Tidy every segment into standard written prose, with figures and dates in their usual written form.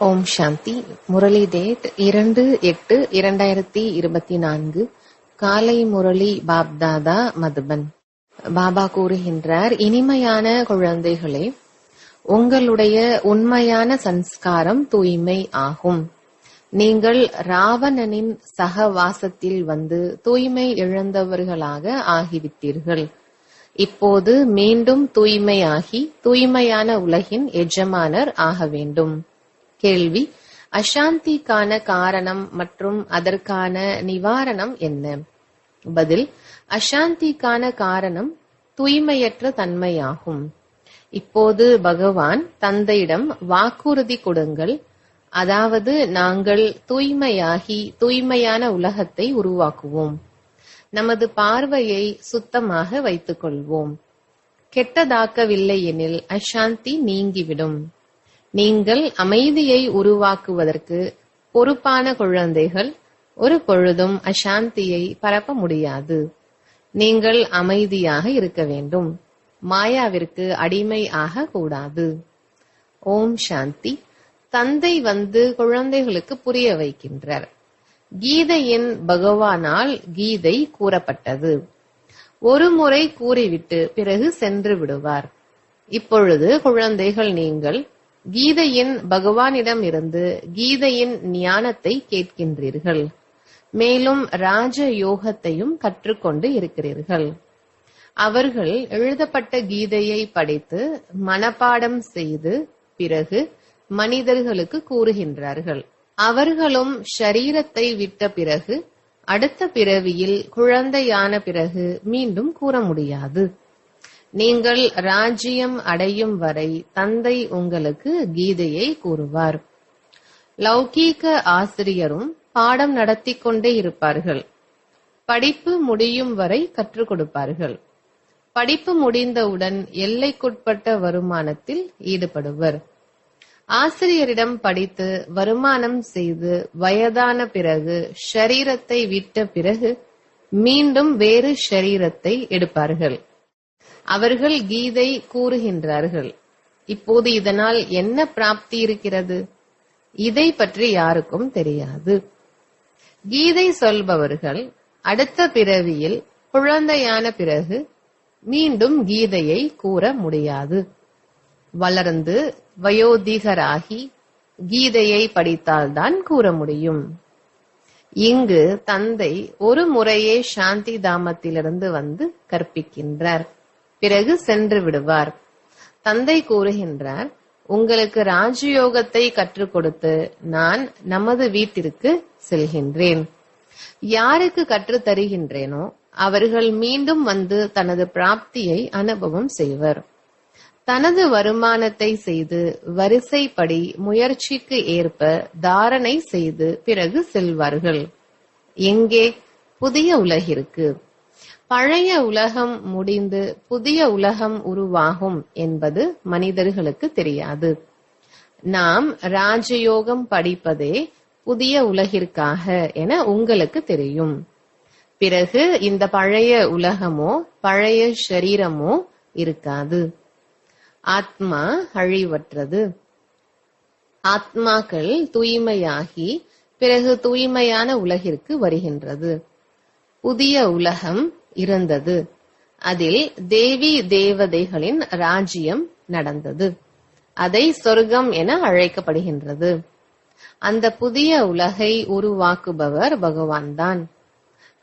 ஓம் சாந்தி. Murali date 2/8/2024. காலை முரளி பாப்தாதா மதுபன். பாபா கூறுகின்றார், இனிமையான குழந்தைகளே, உங்களுடைய உண்மையான சன்ஸ்காரம் தூய்மை ஆகும். நீங்கள் ராவணனின் சகவாசத்தில் வந்து தூய்மை இழந்தவர்களாக ஆகிவிட்டீர்கள். இப்போது மீண்டும் தூய்மையாகி தூய்மையான உலகின் எஜமானர் ஆக வேண்டும். கேள்வி: அசாந்திக்கான காரணம் மற்றும் அதற்கான நிவாரணம் என்ன? பதில்: அசாந்திக்கான காரணம் தூய்மையற்ற தன்மையாகும். இப்போது பகவான் தந்தையிடம் வாக்குறுதி கொடுங்கள், அதாவது நாங்கள் தூய்மையாகி தூய்மையான உலகத்தை உருவாக்குவோம். நமது பார்வையை சுத்தமாக வைத்துக் கொள்வோம். கெட்டதாக்கவில்லை எனில் அசாந்தி நீங்கிவிடும். நீங்கள் அமைதியை உருவாக்குவதற்கு பொறுப்பான குழந்தைகள் ஒரு பொழுதும் அசாந்தியை பரப்ப முடியாது. நீங்கள் அமைதியாக இருக்க வேண்டும். மாயாவிற்கு அடிமை ஆக கூடாது. ஓம் சாந்தி. தந்தை வந்து குழந்தைகளுக்கு புரிய வைக்கின்றார். கீதையின் பகவானால் கீதை கூறப்பட்டது. ஒரு முறை கூறிவிட்டு பிறகு சென்று விடுவார். இப்பொழுது குழந்தைகள், நீங்கள் கீதையின் பகவானிடம் இருந்து கீதையின் ஞானத்தை கேட்கின்றீர்கள். மேலும் ராஜ யோகத்தையும் கற்றுக்கொண்டு இருக்கிறீர்கள். அவர்கள் எழுதப்பட்ட கீதையை படித்து மனப்பாடம் செய்து பிறகு மனிதர்களுக்கு கூறுகின்றார்கள். அவர்களும் ஷரீரத்தை விட்ட பிறகு அடுத்த பிறவியில் குழந்தையான பிறகு மீண்டும் கூற முடியாது. நீங்கள் ராஜ்யம் அடையும் வரை தந்தை உங்களுக்கு கீதையை கூறுவார். லௌகீக ஆசிரியரும் பாடம் நடத்தி கொண்டே இருப்பார்கள். படிப்பு முடியும் வரை கற்றுக் கொடுப்பார்கள். படிப்பு முடிந்தவுடன் எல்லைக்குட்பட்ட வருமானத்தில் ஈடுபடுவர். ஆசிரியரிடம் படித்து வருமானம் செய்து வயதான பிறகு ஷரீரத்தை விட்ட பிறகு மீண்டும் வேறு ஷரீரத்தை எடுப்பார்கள். அவர்கள் கீதை கூறுகின்றார்கள். இப்போது இதனால் என்ன பிராப்தி இருக்கிறது? இதை பற்றி யாருக்கும் தெரியாது. கீதை சொல்பவர்கள் அடுத்த பிறவியில் குழந்தையான பிறகு மீண்டும் கீதையை கூற முடியாது. வளர்ந்து வயோதிகராகி கீதையை படித்தால்தான் கூற முடியும். இங்கு தந்தை ஒரு முறையே சாந்தி தாமத்திலிருந்து வந்து கற்பிக்கின்றார். பிறகு சென்று விடுவார். தந்தை கூறுகின்றார், உங்களுக்கு ராஜயோகத்தை கற்றுக் கொடுத்து நான் நமது வீட்டிற்கு செல்கின்றேன். யாருக்கு கற்றுத் தருகின்றேனோ அவர்கள் மீண்டும் வந்து தனது பிராப்தியை அனுபவம் செய்வர். தனது வருமானத்தை செய்து வரிசைப்படி முயற்சிக்கு ஏற்ப தாரணை செய்து பிறகு செல்வார்கள். எங்கே? புதிய உலகிற்கு. பழைய உலகம் முடிந்து புதிய உலகம் உருவாகும் என்பது மனிதர்களுக்கு தெரியாது. நாம் ராஜயோகம் படிப்பதே புதிய உலகிற்காக என உங்களுக்கு தெரியும். பிறகு இந்த பழைய உலகமோ பழைய ஷரீரமோ இருக்காது. ஆத்மா அழிவற்றது. ஆத்மாக்கள் தூய்மையாகி பிறகு தூய்மையான உலகிற்கு வருகின்றது. புதிய உலகம் இருந்தது. அதில் தேவி தேவதைகளின் ராஜ்யம் நடந்தது. அதை சொர்க்கம் என அழைக்கப்படுகின்றது. அந்த புதிய உலகை உருவாக்குபவர் பகவான் தான்.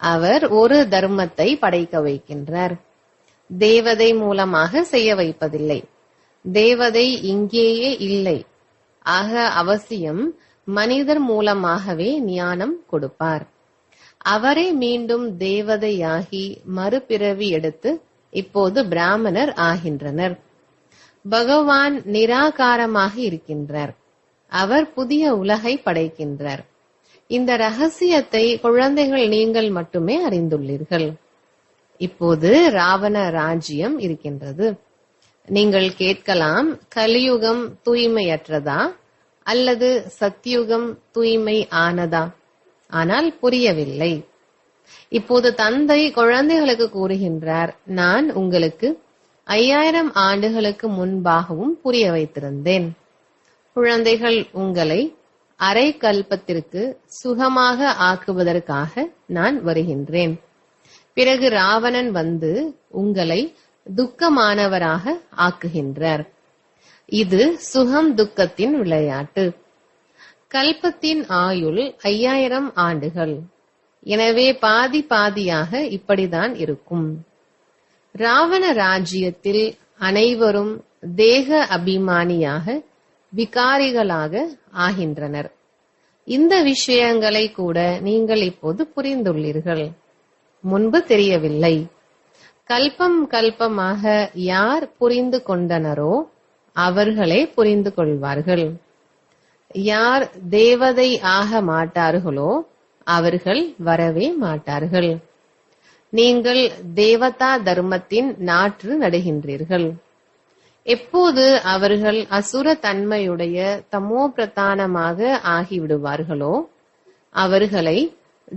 அவர் ஒரு தர்மத்தை படைக்க வைக்கின்றார். தேவதை மூலமாக செய்ய வைப்பதில்லை. தேவதை இங்கேயே இல்லை. ஆக அவசியம் மனிதர் மூலமாகவே ஞானம் கொடுப்பார். அவரே மீண்டும் தேவதையாகி மறுபிறவி எடுத்து இப்போது பிராமணர் ஆகின்றனர். பகவான் நிராகாரமாக இருக்கின்றார். அவர் புதிய உலகை படைக்கின்றார். இந்த ரகசியத்தை குழந்தைகள் நீங்கள் மட்டுமே அறிந்துள்ளீர்கள். இப்போது ராவண ராஜ்யம் இருக்கின்றது. நீங்கள் கேட்கலாம், கலியுகம் தூய்மையற்றதா அல்லது சத்யுகம் தூய்மை ஆனதா? ஆனால் புரியவில்லை. இப்போது தந்தை குழந்தைகளுக்கு கூறுகின்றார், நான் உங்களுக்கு 5000 ஆண்டுகளுக்கு முன்பாகவும் புரிய வைத்திருந்தேன். குழந்தைகள், உங்களை அரை கல்பத்திற்கு சுகமாக ஆக்குவதற்காக நான் வருகின்றேன். பிறகு ராவணன் வந்து உங்களை துக்கமானவராக ஆக்குகின்றார். இது சுகம் துக்கத்தின் விளையாட்டு. கல்பத்தின் ஆயுள் 5000 ஆண்டுகள். எனவே பாதி பாதியாக இப்படிதான் இருக்கும். ராவண ராஜ்யத்தில் அனைவரும் தேக அபிமானியாக விகாரிகளாக ஆகின்றனர். இந்த விஷயங்களை கூட நீங்கள் இப்போது புரிந்துள்ளீர்கள். முன்பு தெரியவில்லை. கல்பம் கல்பமாக யார் புரிந்து கொண்டனரோ அவர்களே புரிந்து கொள்வார்கள். யார் தேவதை ஆக மாட்டார்களோ அவர்கள் வரவே மாட்டார்கள். நீங்கள் தேவதா தர்மத்தின் நாற்று நடுகின்றீர்கள். எப்போது அவர்கள் அசுர தன்மையுடைய தமோ பிரதானமாக ஆகிவிடுவார்களோ அவர்களை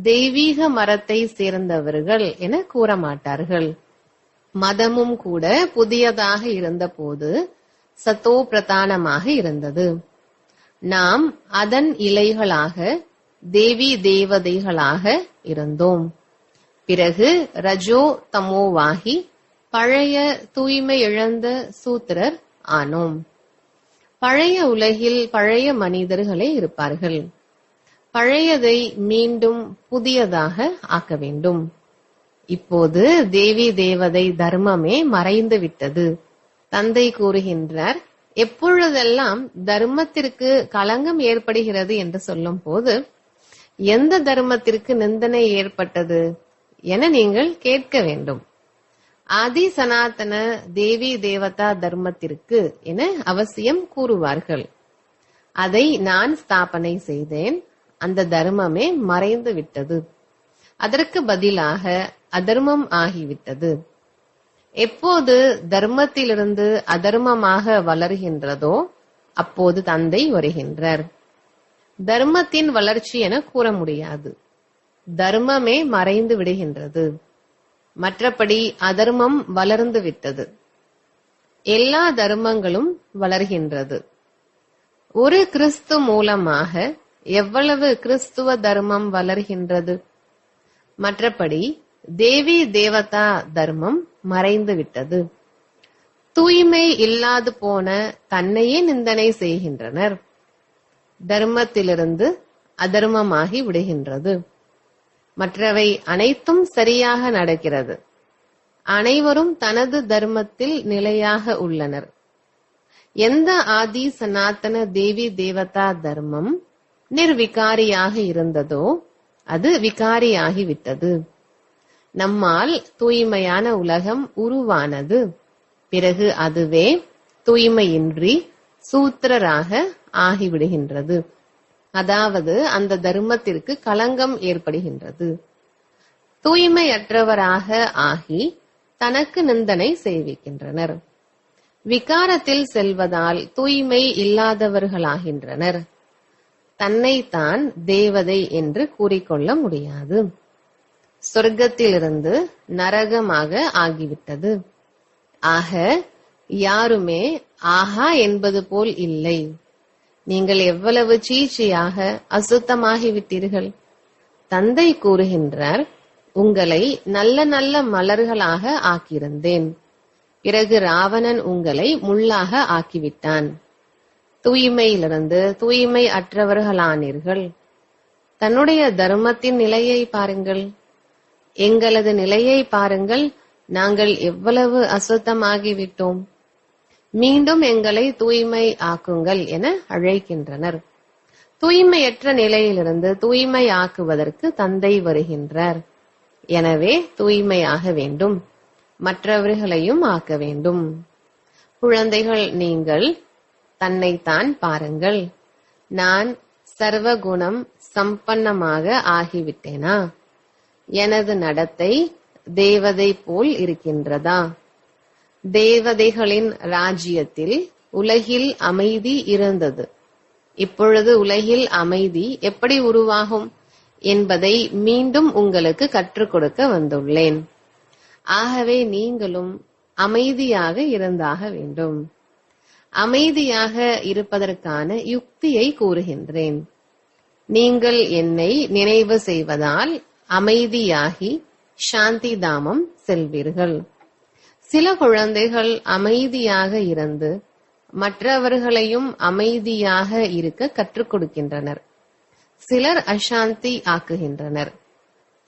தெய்வீக மரத்தை சேர்ந்தவர்கள் என கூற மாட்டார்கள். மதமும் கூட புதியதாக இருந்தபோது சத்தோ பிரதானமாக இருந்தது. நாம் அதன் இலைகளாக தேவி தேவதைகளாக இருந்தோம். பிறகு ரஜோ தமோவாகி பழைய தூய்மை இழந்த சூத்திரர் ஆனோம். பழைய உலகில் பழைய மனிதர்களே இருப்பார்கள். பழையதை மீண்டும் புதியதாக ஆக்க வேண்டும். இப்போது தேவி தேவதை தர்மமே மறைந்து விட்டது. தந்தை கூறுகின்றார், எப்பொழுதெல்லாம் தர்மத்திற்கு களங்கம் ஏற்படுகிறது என்று சொல்லும் போது எந்த தர்மத்திற்கு நிந்தனை ஏற்பட்டது என நீங்கள் கேட்க வேண்டும். ஆதி சனாதன தேவி தேவதா தர்மத்திற்கு என அவசியம் கூறுவார்கள். அதை நான் ஸ்தாபனை செய்தேன். அந்த தர்மமே மறைந்து விட்டது. அதற்கு பதிலாக அதர்மம் ஆகிவிட்டது. எப்போது தர்மத்திலிருந்து அதர்மமாக வளர்கின்றதோ அப்போது தந்தை வருகின்றார். தர்மத்தின் வளர்ச்சி என கூற முடியாது. தர்மமே மறைந்து விடுகின்றது. மற்றபடி அதர்மம் வளர்ந்து விட்டது. எல்லா தர்மங்களும் வளர்கின்றது. ஒரு கிறிஸ்து மூலமாக எவ்வளவு கிறிஸ்துவ தர்மம் வளர்கின்றது. மற்றபடி தேவி தேவதா தர்மம் மறைந்து விட்டது. தூய்மை இல்லாது போன தன்னையே நிந்தனை செய்கின்றனர். தர்மத்திலிருந்து அதர்மமாகி விடுகின்றது. மற்றவை அனைத்தும் சரியாக நடக்கிறது. அனைவரும் தனது தர்மத்தில் நிலையாக உள்ளனர். எந்த ஆதி சனாதன தேவி தேவதா தர்மம் நிர்விகாரியாக இருந்ததோ அது விகாரியாகிவிட்டது. நம்மால் தூய்மையான உலகம் உருவானது. பிறகு அதுவே தூய்மையின்றி சூத்திரராக ஆகிவிடுகின்றது. அதாவது அந்த தர்மத்திற்கு களங்கம் ஏற்படுகின்றது. தூய்மையற்றவராக ஆகி தனக்கு நிந்தனை செய்விக்கின்றனர். விகாரத்தில் செல்வதால் தூய்மை இல்லாதவர்களாகின்றனர். தன்னைத்தான் தேவதை என்று கூறிக்கொள்ள முடியாது. சொர்க்கத்திலிருந்து நரகமாக ஆகிவிட்டது. ஆக யாருமே ஆஹா என்பது போல் இல்லை. நீங்கள் எவ்வளவு சீச்சியாக அசுத்தமாகிவிட்டீர்கள். தந்தை கூறுகின்றார், உங்களை நல்ல நல்ல மலர்களாக ஆக்கியிருந்தேன். பிறகு ராவணன் உங்களை முள்ளாக ஆக்கிவிட்டான். தூய்மையிலிருந்து தூய்மை அற்றவர்களானீர்கள். தன்னுடைய தர்மத்தின் நிலையை பாருங்கள். எங்களது நிலையை பாருங்கள். நாங்கள் எவ்வளவு அசுத்தமாகிவிட்டோம். மீண்டும் எங்களை தூய்மை ஆக்குங்கள் என அழைக்கின்றனர். தூய்மையற்ற நிலையிலிருந்து தூய்மை ஆக்குவதற்கு தந்தை வருகின்றார். எனவே தூய்மையாக வேண்டும். மற்றவர்களையும் ஆக்க வேண்டும். குழந்தைகள், நீங்கள் தன்னைத்தான் பாருங்கள். நான் சர்வகுணம் சம்பன்னமாக ஆகிவிட்டேனா? எனது நடத்தை தேவதை போல் இருக்கின்றதா? தேவதைகளின் ராஜ்யத்தில் உலகில் அமைதி இருந்தது. இப்பொழுது உலகில் அமைதி எப்படி உருவாகும் என்பதை மீண்டும் உங்களுக்கு கற்றுக் கொடுக்க வந்துள்ளேன். ஆகவே நீங்களும் அமைதியாக இருந்தாக வேண்டும். அமைதியாக இருப்பதற்கான யுக்தியை கூறுகின்றேன். நீங்கள் என்னை நினைவு செய்வதால் அமைதியாகி சாந்தி தாமம் செல்வீர்கள். சில குழந்தைகள் அமைதியாக இருந்து மற்றவர்களையும் அமைதியாக இருக்க கற்றுக் கொடுக்கின்றனர். சிலர் அசாந்தி ஆக்குகின்றனர்.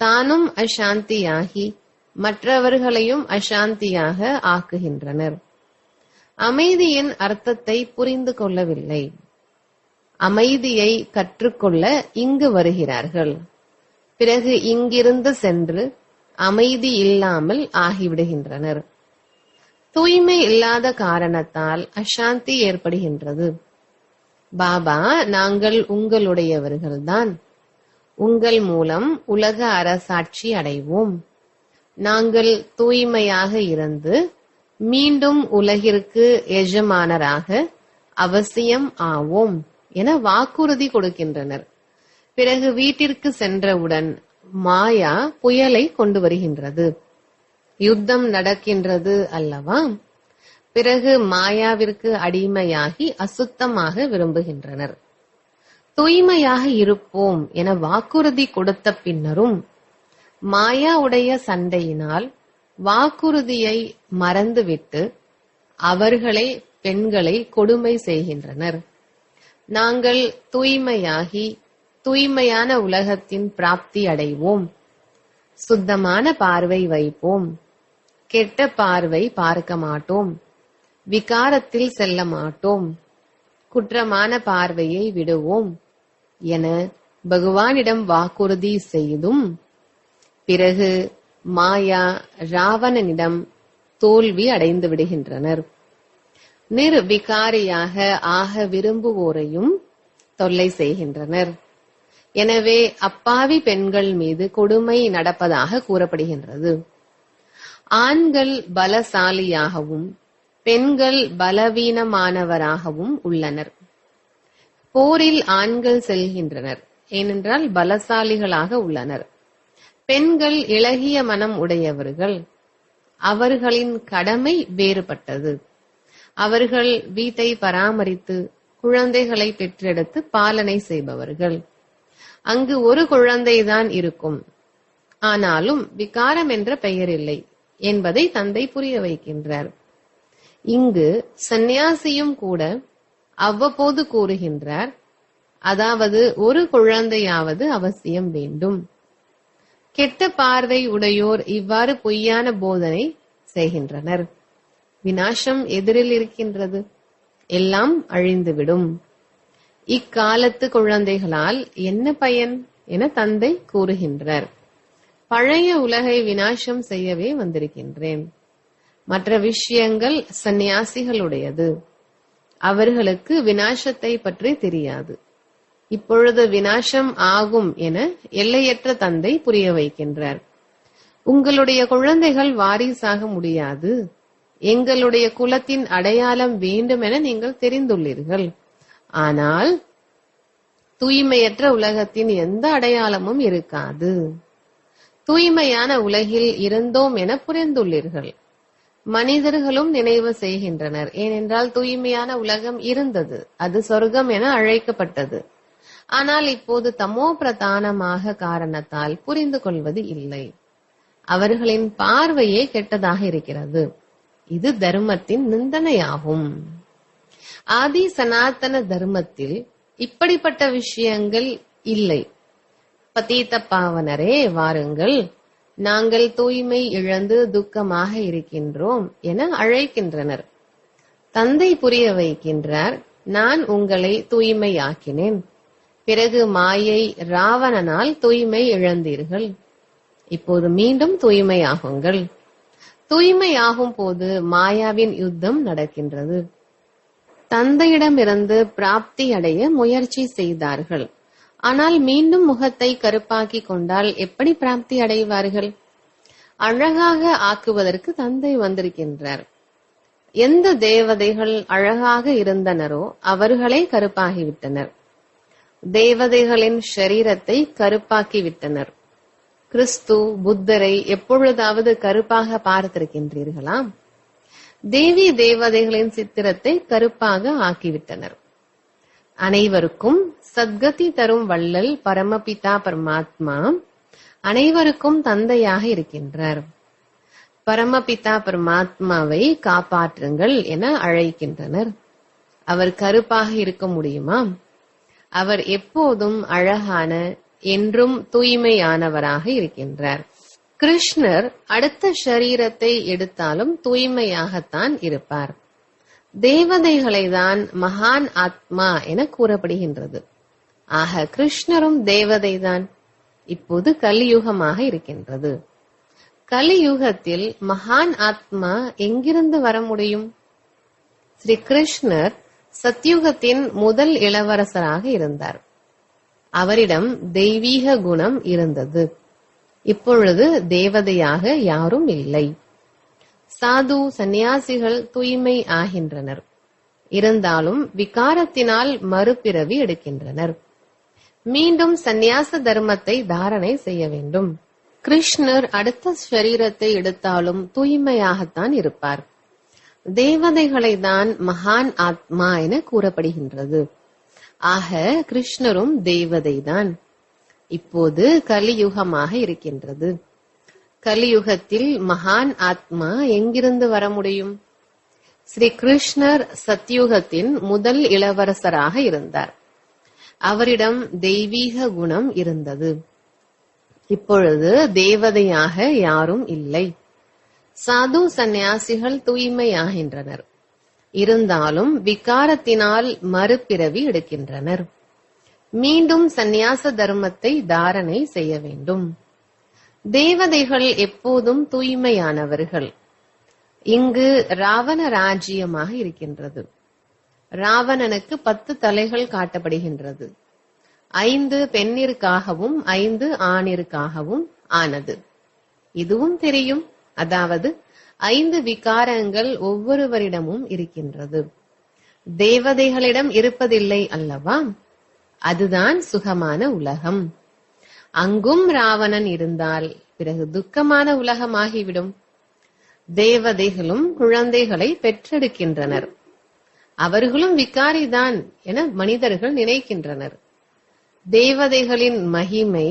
தானும் அசாந்தியாகி மற்றவர்களையும் அசாந்தியாக ஆக்குகின்றனர். அமைதியின் அர்த்தத்தை புரிந்து கொள்ளவில்லை. அமைதியை கற்றுக்கொள்ள இங்கு வருகிறார்கள். பிறகு இங்கிருந்து சென்று அமைதி இல்லாமல் ஆகிவிடுகின்றனர். தூய்மை இல்லாத காரணத்தால் அசாந்தி ஏற்படுகின்றது. பாபா, நாங்கள் உங்களுடையவர்கள்தான். உங்கள் மூலம் உலக அரசாட்சி அடைவோம். நாங்கள் தூய்மையாக இருந்து மீண்டும் உலகிற்கு எஜமானராக அவசியம் ஆவோம் என வாக்குறுதி கொடுக்கின்றனர். பிறகு வீட்டிற்கு சென்றவுடன் மாயா புயலை கொண்டு வருகின்றது. யுத்தம் நடக்கின்றது அல்லவா? பிறகு மாயாவிற்கு அடிமையாகி அசுத்தமாக விரும்புகின்றனர். தூய்மையாக இருப்போம் என வாக்குறுதி கொடுத்த பின்னரும் மாயாவுடைய சண்டையினால் வாக்குறுதியை மறந்துவிட்டு அவர்களே பெண்களை கொடுமை செய்கின்றனர். நாங்கள் தூய்மையாகி தூய்மையான உலகத்தின் பிராப்தி அடைவோம். சுத்தமான பார்வை வைப்போம். கெட்ட பார்வை பார்க்க மாட்டோம். விகாரத்தில் செல்ல மாட்டோம். குற்றமான பார்வையை விடுவோம் என பகவானிடம் வாக்குறுதி செய்தும் பிறகு மாயா ராவணனிடம் தோல்வி அடைந்து விடுகின்றனர். நிர்விகாரியாக ஆக விரும்புவோரையும் தொல்லை செய்கின்றனர். எனவே அப்பாவி பெண்கள் மீது கொடுமை நடப்பதாக கூறப்படுகின்றது. ஆண்கள் பலசாலியாகவும் பெண்கள் பலவீனமானவராகவும் உள்ளனர். போரில் ஆண்கள் செல்கின்றனர், ஏனென்றால் பலசாலிகளாக உள்ளனர். பெண்கள் இளகிய மனம் உடையவர்கள். அவர்களின் கடமை வேறுபட்டது. அவர்கள் வீட்டை பராமரித்து குழந்தைகளை பெற்றெடுத்து பாலனை செய்பவர்கள். அங்கு ஒரு குழந்தைதான் இருக்கும், ஆனாலும் விகாரம் என்ற பெயர் இல்லை என்பதை தந்தை புரிய வைக்கின்றார். இங்கு சந்நியாசியும் கூட அவ்வப்போது கூறுகின்றார், அதாவது ஒரு குழந்தையாவது அவசியம் வேண்டும். கெட்ட பார்வை உடையோர் இவ்வாறு பொய்யான போதனை செய்கின்றனர். விநாசம் எதிரில் இருக்கின்றது, எல்லாம் அழிந்துவிடும். இக்காலத்து குழந்தைகளால் என்ன பயன் என தந்தை கூறுகின்றார். பழைய உலகை விநாசம் செய்யவே வந்திருக்கின்றேன். மற்ற விஷயங்கள் சந்நியாசிகளுடையது. அவர்களுக்கு விநாசத்தை பற்றி தெரியாது. இப்பொழுது விநாசம் ஆகும் என எல்லையற்ற தந்தை புரிய வைக்கின்றார். உங்களுடைய குழந்தைகள் வாரிசாக முடியாது. எங்களுடைய குலத்தின் அடையாளம் வேண்டும் என நீங்கள் தெரிந்துள்ளீர்கள். ஆனால் தூய்மையற்ற உலகத்தின் எந்த அடையாளமும் இருக்காது. தூய்மையான உலகில் இருந்தோம் என புரிந்துள்ளீர்கள். மனிதர்களும் நினைவு செய்கின்றனர், ஏனென்றால் தூய்மையான உலகம் இருந்தது, அது சொர்க்கம் என அழைக்கப்பட்டது. ஆனால் இப்போது தமோ பிரதானமாக காரணத்தால் புரிந்து கொள்வது இல்லை. அவர்களின் பார்வையே கெட்டதாக இருக்கிறது. இது தர்மத்தின் நிந்தனையாகும். ஆதி சனாதன தர்மத்தில் இப்படிப்பட்ட விஷயங்கள் இல்லை. பதீத பாவனரே, வாருங்கள், நாங்கள் தூய்மை இழந்து துக்கமாக இருக்கின்றோம் என அழைக்கின்றனர். தந்தை புரிய வைக்கின்றார், நான் உங்களை தூய்மையாக்கினேன். பிறகு மாயை ராவணனால் தூய்மை இழந்தீர்கள். இப்போது மீண்டும் தூய்மையாகுங்கள். தூய்மையாகும் போது மாயாவின் யுத்தம் நடக்கின்றது. தந்தையிடமிருந்து பிராப்தி அடைய முயற்சி செய்தார்கள். ஆனால் மீண்டும் முகத்தை கருப்பாக்கி கொண்டால் எப்படி பிராப்தி அடைவார்கள்? அழகாக ஆக்குவதற்கு தந்தை வந்திருக்கின்றார். எந்த தேவதைகள் அழகாக இருந்தனரோ அவர்களே கருப்பாகிவிட்டனர். தேவதைகளின் ஷரீரத்தை கருப்பாக்கிவிட்டனர். கிறிஸ்து புத்தரை எப்பொழுதாவது கருப்பாக பார்த்திருக்கின்றீர்களா? தேவி தேவதைகளின் சித்திரத்தை கருப்பாக ஆக்கிவிட்டனர். அனைவருக்கும் சத்கதி தரும் வள்ளல் பரமபிதா பரமாத்மா அனைவருக்கும் தந்தையாக இருக்கின்றார். பரமபிதா பரமாத்மாவை காப்பாற்றுங்கள் என அழைக்கின்றனர். அவர் கருப்பாக இருக்க முடியுமா? அவர் எப்போதும் அழகான, என்றும் தூய்மையானவராக இருக்கின்றார். கிருஷ்ணர் அடுத்த ஷரீரத்தை எடுத்தாலும் தூய்மையாகத்தான் இருப்பார். தேவதைகளை தான் மகான் ஆத்மா என கூறப்படுகின்றது. ஆக கிருஷ்ணரும் தேவதைதான். இப்போது கலியுகமாக இருக்கின்றது. கலியுகத்தில் மகான் ஆத்மா எங்கிருந்து வர முடியும்? ஸ்ரீ கிருஷ்ணர் சத்யுகத்தின் முதல் இளவரசராக இருந்தார். அவரிடம் தெய்வீக குணம் இருந்தது. இப்பொழுது தேவதையாக யாரும் இல்லை. சாது சந்நியாசிகள் தூய்மை ஆகின்றனர். இருந்தாலும் விகாரத்தினால் மறுபிறவி எடுக்கின்றனர். மீண்டும் சந்நியாச தர்மத்தை தாரணை செய்ய வேண்டும். கிருஷ்ணர் அடுத்த ஷரீரத்தை எடுத்தாலும் தூய்மையாகத்தான் இருப்பார். தேவதைகளை தான் மகான் ஆத்மா என கூறப்படுகின்றது. ஆக கிருஷ்ணரும் தேவதைதான். இப்போது கலியுகமாக இருக்கின்றது. கலியுகத்தில் மகான் ஆத்மா எங்கிருந்து வர முடியும்? ஸ்ரீ கிருஷ்ணர் சத்யுகத்தின் முதல் இளவரசராக இருந்தார். அவரிடம் தெய்வீக குணம் இருந்தது. இப்பொழுது தேவதையாக யாரும் இல்லை. சாது சந்நியாசிகள் தூய்மையாகின்றனர். இருந்தாலும் விகாரத்தினால் மறுபிறவி எடுக்கின்றனர். மீண்டும் சந்நியாச தர்மத்தை தாரணை செய்ய வேண்டும். தேவதைகள் எப்போதும் தூய்மையானவர்கள். இங்கு ராவண ராஜ்யமாக இருக்கின்றது. ராவணனுக்கு 10 தலைகள் காட்டப்படுகின்றது. 5 பெண்ணிற்காகவும் 5 ஆணிற்காகவும் ஆனது. இதுவும் தெரியும். அதாவது 5 விகாரங்கள் ஒவ்வொருவரிடமும் இருக்கின்றது. தேவதைகளிடம் இருப்பதில்லை அல்லவா? அதுதான் சுகமான உலகம். அங்கும் ராவணன் இருந்தால் பிறகு துக்கமான உலகமாகிவிடும். தேவதைகளும் குழந்தைகளை பெற்றெடுக்கின்றனர். அவர்களும் விகாரிதான் என மனிதர்கள் நினைக்கின்றனர். தேவதைகளின் மகிமை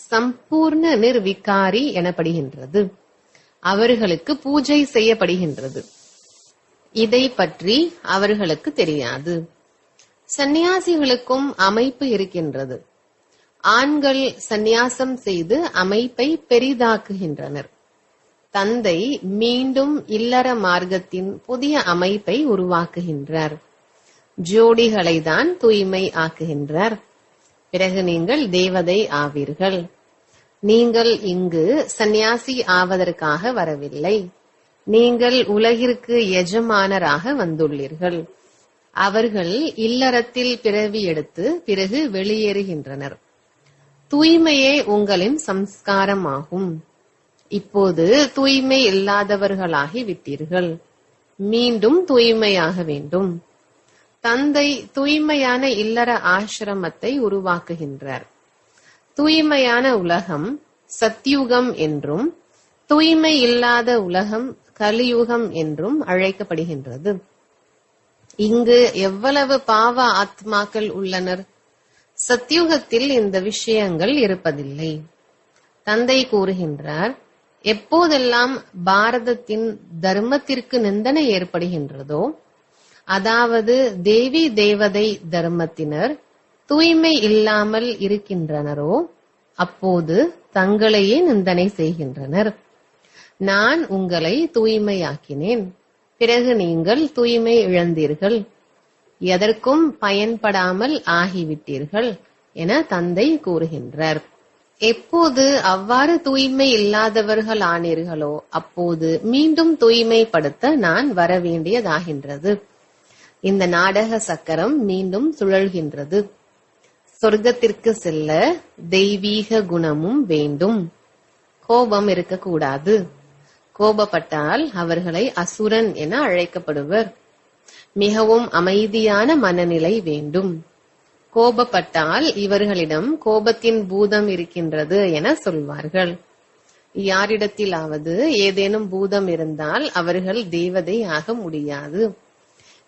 சம்பூர்ண நிர்விகாரி எனப்படுகின்றது. அவர்களுக்கு பூஜை செய்யப்படுகின்றது. இதை பற்றி அவர்களுக்கு தெரியாது. சந்நியாசிகளுக்கும் அமைப்பு இருக்கின்றது. ஆண்கள் சந்நியாசம் செய்து அமைப்பை பெரிதாக்குகின்றனர். தந்தை மீண்டும் இல்லற மார்க்கத்தின் புதிய அமைப்பை உருவாக்குகின்றார். ஜோடிகளை தான் தூய்மை ஆக்குகின்றார். பிறகு நீங்கள் தேவதை ஆவீர்கள். நீங்கள் இங்கு சந்நியாசி ஆவதற்காக வரவில்லை. நீங்கள் உலகிற்கு எஜமானராக வந்துள்ளீர்கள். அவர்கள் இல்லறத்தில் பிறவி எடுத்து பிறகு வெளியேறுகின்றனர். தூய்மையே உங்களின் சம்ஸ்காரமாகும். இப்போது தூய்மை இல்லாதவர்களாகி விட்டீர்கள். மீண்டும் தூய்மையாக வேண்டும். தந்தை தூய்மையான இல்லற ஆசிரமத்தை உருவாக்குகின்றார். தூய்மையான உலகம் சத்யுகம் என்றும், தூய்மை இல்லாத உலகம் கலியுகம் என்றும் அழைக்கப்படுகின்றது. இங்கு எவ்வளவு பாவ ஆத்மாக்கள் உள்ளனர். சத்யுகத்தில் இந்த விஷயங்கள் இருப்பதில்லை. தந்தை கூறுகின்றார், எப்போதெல்லாம் பாரதத்தின் தர்மத்திற்கு நிந்தனை ஏற்படுகின்றதோ, அதாவது தேவி தேவதை தர்மத்தினர் தூய்மை இல்லாமல் இருக்கின்றனரோ, அப்போது தங்களையே நிந்தனை செய்கின்றனர். நான் உங்களை தூய்மையாக்கினேன், பிறகு நீங்கள் தூய்மை இழந்தீர்கள், எதற்கும் பயன்படாமல் ஆகிவிட்டீர்கள் என தந்தை கூறுகின்றார். எப்போது அவ்வாறு தூய்மை இல்லாதவர்கள் ஆனீர்களோ, அப்போது மீண்டும் தூய்மைப்படுத்த நான் வரவேண்டியதாகின்றது. இந்த நாடக சக்கரம் மீண்டும் சுழல்கின்றது. சொர்க்கத்திற்கு செல்ல தெய்வீக குணமும் வேண்டும். கோபம் இருக்கக்கூடாது. கோபப்பட்டால் அவர்களை அசுரன் என அழைக்கப்படுவர். மிகவும் அமைதியான மனநிலை வேண்டும். கோபப்பட்டால் இவர்களிடம் கோபத்தின் பூதம் இருக்கின்றது என சொல்வார்கள். யாரிடத்திலாவது ஏதேனும் பூதம் இருந்தால் அவர்கள் தேவதை ஆக முடியாது.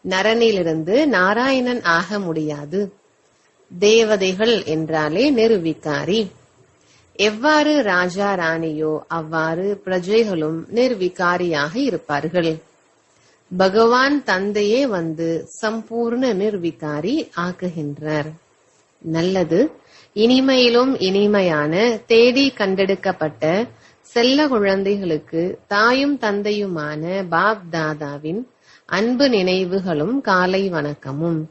நரனிலிருந்து நாராயணன் ஆக முடியாது. தேவதைகள் என்றாலே நிர்விகாரி. எவ்வாறு ராஜா ராணியோ அவ்வாறு பிரஜைகளும் நிர்விகாரியாக இருப்பார்கள். பகவான் தந்தையே வந்து சம்பூர்ண நிர்விகாரி ஆக்குகின்றார். நல்லது. இனிமையிலும் இனிமையான தேடி கண்டெடுக்கப்பட்ட செல்ல குழந்தைகளுக்கு தாயும் தந்தையுமான பாப் தாதாவின் அன்பு நினைவுகளும் காலை வணக்கமும்.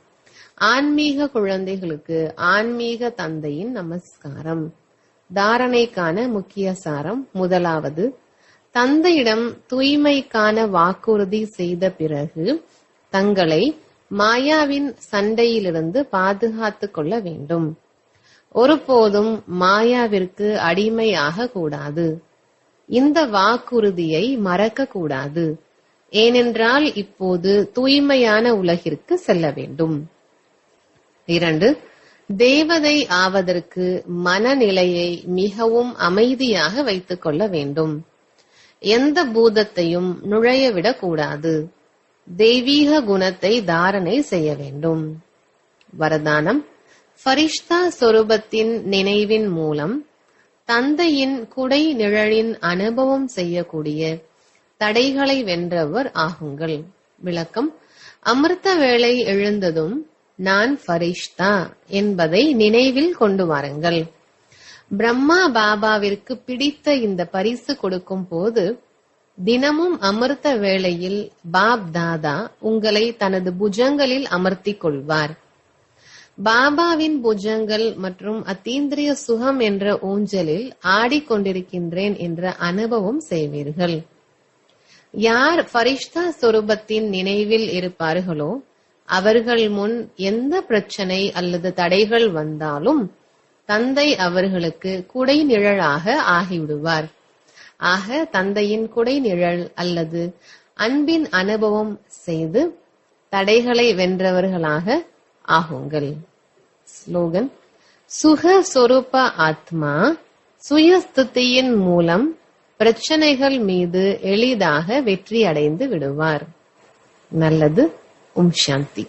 ஆன்மீக குழந்தைகளுக்கு ஆன்மீக தந்தையின் நமஸ்காரம். தாரணைக்கான முக்கிய சாரம். முதலாவது, தந்தையிடம் தூய்மைக்கான வாக்குறுதி செய்த பிறகு தங்களை மாயாவின் சண்டையிலிருந்து பாதுகாத்துக் கொள்ள வேண்டும். ஒருபோதும் மாயாவிற்கு அடிமையாக கூடாது. இந்த வாக்குறுதியை மறக்க கூடாது. ஏனென்றால் இப்போது தூய்மையான உலகிற்கு செல்ல வேண்டும். 2. தேவதை ஆவதற்கு மனநிலையை மிகவும் அமைதியாக வைத்துக் கொள்ள வேண்டும். எந்த பூதத்தையும் நுழையவிடக் கூடாது. தெய்வீக குணத்தை தாரணை செய்ய வேண்டும். வரதானம். ஃபரிஷ்தா சொரூபத்தின் நினைவின் மூலம் தந்தையின் குடை நிழலின் அனுபவம் செய்யக்கூடிய தடைகளை வென்றவர் ஆகுங்கள். விளக்கம். அமிர்த வேளை எழுந்ததும் நான் ஃபரிஷ்தா என்பதை நினைவில் கொண்டு வாருங்கள். பிரம்மா பாபாவிற்கு பிடித்த இந்த பரிசு கொடுக்கும் போது தினமும் அமிர்த வேளையில் பாப் தாதா உங்களை தனது புஜங்களில் அமர்த்திக் கொள்வார். பாபாவின் புஜங்கள் மற்றும் அத்தீந்திரிய சுகம் என்ற ஊஞ்சலில் ஆடிக்கொண்டிருக்கின்றேன் என்ற அனுபவம் செய்வீர்கள். யார் ஃபரிஷ்தா சொரூபத்தின் நினைவில் இருப்பார்களோ அவர்கள் முன் எந்த பிரச்சனை அல்லது தடைகள் வந்தாலும் தந்தை அவர்களுக்கு குடை நிழலாக ஆகிவிடுவார். ஆக தந்தையின் குடை நிழல் அல்லது அன்பின் அனுபவம் செய்து தடைகளை வென்றவர்களாக ஆகுங்கள். ஸ்லோகன். சுக சொரூப ஆத்மா சுயஸ்திதியின் மூலம் பிரச்சனைகள் மீது எளிதாக வெற்றி அடைந்து விடுவார். நல்லது. சாந்தி.